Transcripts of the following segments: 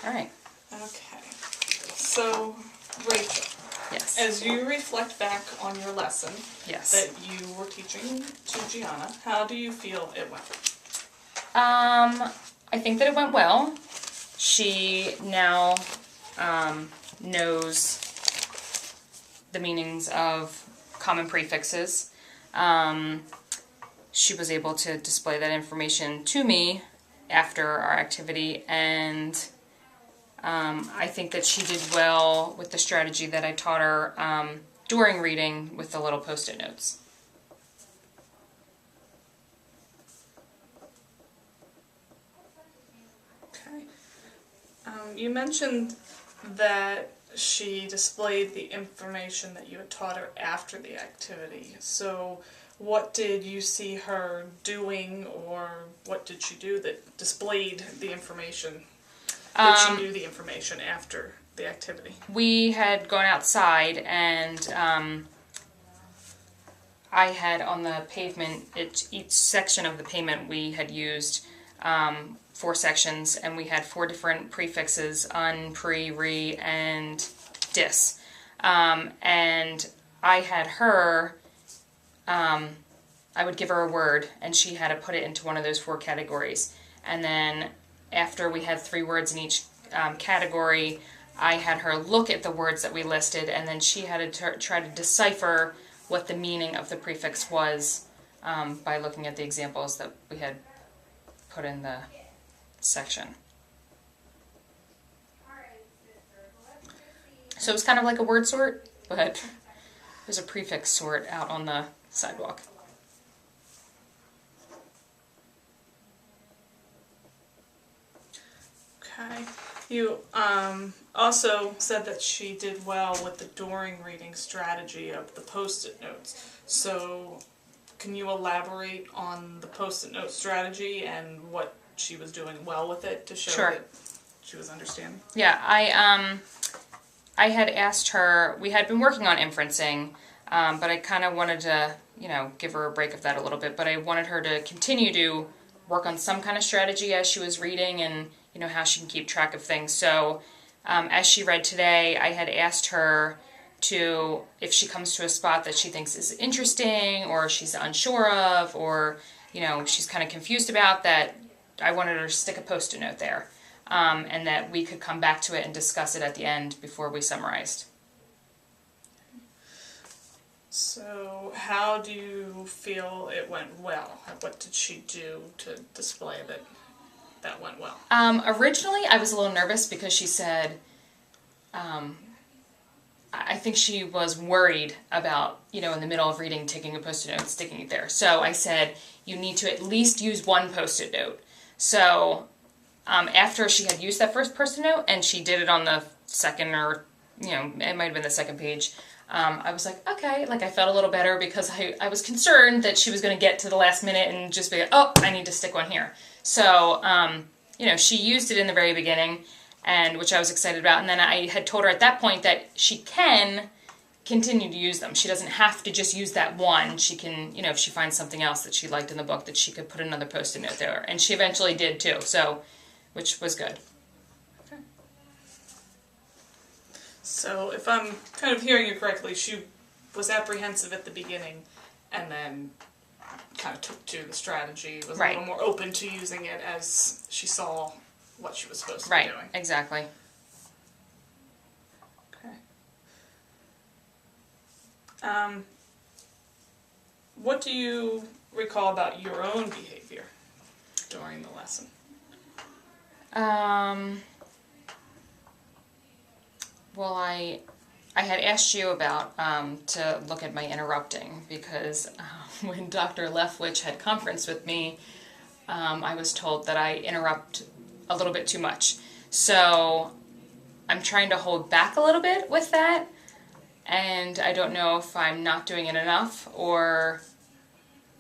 All right. Okay. So, Rachel. Yes. As you reflect back on your lesson Yes. that you were teaching to Gianna, how do you feel it went? I think that it went well. She now knows the meanings of common prefixes. She was able to display that information to me after our activity, and I think that she did well with the strategy that I taught her during reading with the little Post-it notes. Okay. You mentioned that she displayed the information that you had taught her after the activity. So what did you see her doing, or what did she do that displayed the information, that she knew the information after the activity? We had gone outside, and I had on the pavement, each section of the pavement we had used 4 sections, and we had 4 different prefixes: un, pre, re, and dis. And I had her, I would give her a word, and she had to put it into one of those 4 categories. And then after we had 3 words in each category, I had her look at the words that we listed, and then she had to try to decipher what the meaning of the prefix was by looking at the examples that we had put in the section. So it was kind of like a word sort, but there's a prefix sort out on the sidewalk. Okay. You also said that she did well with the during reading strategy of the Post-it notes. So can you elaborate on the Post-it note strategy and what she was doing well with it to show Sure. that she was understanding? Yeah, I had asked her, we had been working on inferencing, but I kind of wanted to, give her a break of that a little bit, but I wanted her to continue to work on some kind of strategy as she was reading, and how she can keep track of things. So as she read today, I had asked her to, if she comes to a spot that she thinks is interesting or she's unsure of, or she's kind of confused about, that I wanted her to stick a Post-it note there, and that we could come back to it and discuss it at the end before we summarized. So how do you feel it went well? What did she do to display that went well? Originally, I was a little nervous because she said, I think she was worried about, in the middle of reading, taking a Post-it note and sticking it there. So I said, you need to at least use 1 Post-it note. So after she had used that first Post-it note, and she did it on the second, or, it might have been the second page, I was like, okay, I felt a little better, because I was concerned that she was going to get to the last minute and just be like, oh, I need to stick one here. So, she used it in the very beginning, and which I was excited about. And then I had told her at that point that she can continue to use them. She doesn't have to just use that one. She can, if she finds something else that she liked in the book, that she could put another Post-it note there. And she eventually did too, so, which was good. Okay. So if I'm kind of hearing you correctly, she was apprehensive at the beginning, and then kind of took to the strategy, was Right. a little more open to using it as she saw what she was supposed to be Right, doing. exactly. Okay. What do you recall about your own behavior during the lesson? Well, I had asked you about to look at my interrupting, because when Dr. Leftwich had conference with me, I was told that I interrupt a little bit too much. So I'm trying to hold back a little bit with that, and I don't know if I'm not doing it enough, or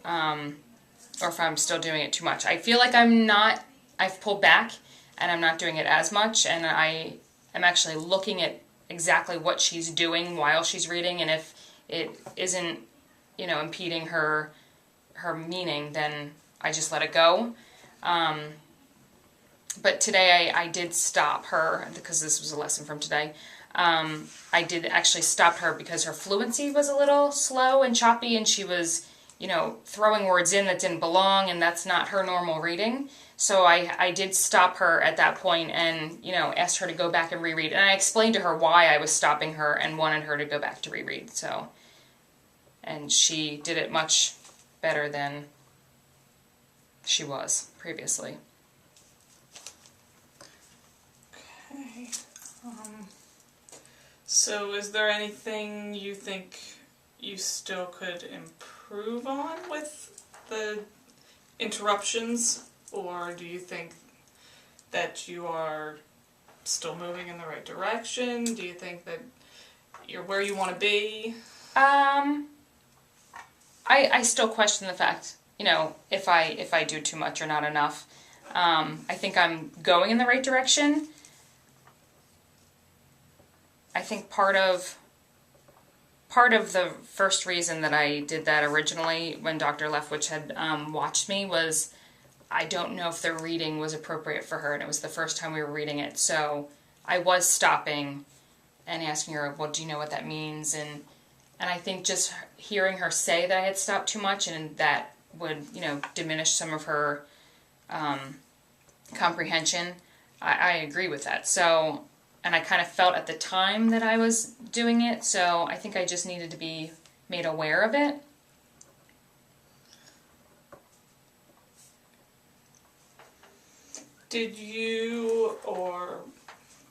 if I'm still doing it too much. I feel like I've pulled back, and I'm not doing it as much, and I am actually looking at exactly what she's doing while she's reading, and if it isn't, impeding her meaning, then I just let it go. but today I did stop her, because this was a lesson from today. I did actually stop her because her fluency was a little slow and choppy, and she was, throwing words in that didn't belong, and that's not her normal reading. So I did stop her at that point and, asked her to go back and reread. And I explained to her why I was stopping her and wanted her to go back to reread. So, and she did it much better than she was previously. Okay. So is there anything you think you still could improve on with the interruptions, or do you think that you are still moving in the right direction? Do you think that you're where you want to be? I still question the fact, if I do too much or not enough. I think I'm going in the right direction. I think part of the first reason that I did that originally when Dr. Leftwich had watched me was I don't know if the reading was appropriate for her, and it was the first time we were reading it. So I was stopping and asking her, well, do you know what that means? And I think just hearing her say that I had stopped too much and that would, diminish some of her comprehension, I agree with that. So, and I kind of felt at the time that I was doing it, so I think I just needed to be made aware of it. Did you or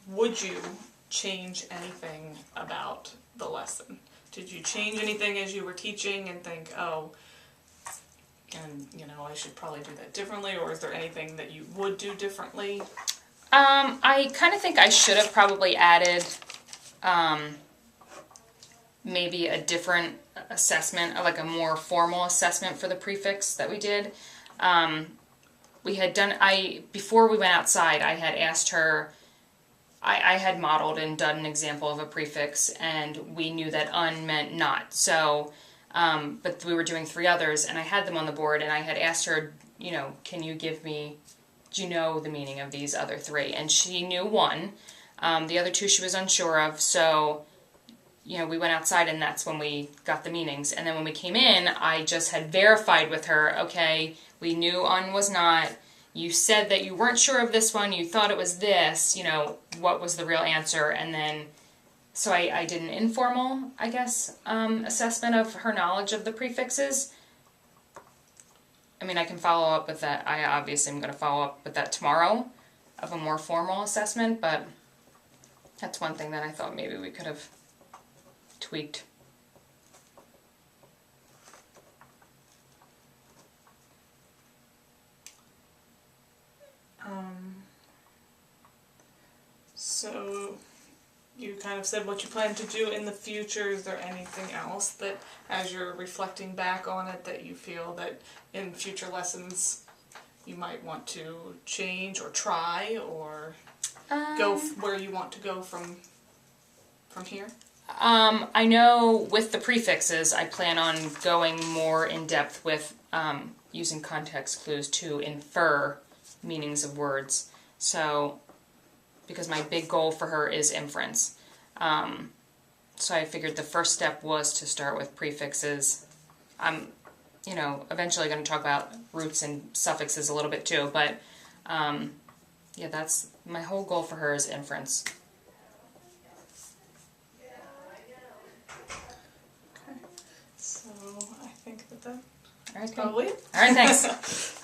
would you change anything about the lesson? Did you change anything as you were teaching and think, oh, and I should probably do that differently, or is there anything that you would do differently? I kind of think I should have probably added maybe a different assessment, like a more formal assessment for the prefix that we did. We had done, before we went outside, I had asked her, I had modeled and done an example of a prefix, and we knew that un meant not. So, but we were doing 3 others, and I had them on the board, and I had asked her, can you give me, do you know the meaning of these other 3? And she knew 1. The other 2 she was unsure of, so, we went outside, and that's when we got the meanings. And then when we came in, I just had verified with her, okay, we knew un was not. You said that you weren't sure of this one, you thought it was this, what was the real answer? And then, so I did an informal, I guess, assessment of her knowledge of the prefixes. I mean, I can follow up with that. I obviously am going to follow up with that tomorrow, of a more formal assessment, but that's one thing that I thought maybe we could have tweaked. So you kind of said what you plan to do in the future. Is there anything else that, as you're reflecting back on it, that you feel that in future lessons you might want to change or try, or go where you want to go from here? I know with the prefixes, I plan on going more in depth with using context clues to infer meanings of words. So, because my big goal for her is inference. So I figured the first step was to start with prefixes. I'm, eventually going to talk about roots and suffixes a little bit too, but yeah, that's my whole goal for her is inference. Okay, so I think that All right, probably it. All right, thanks.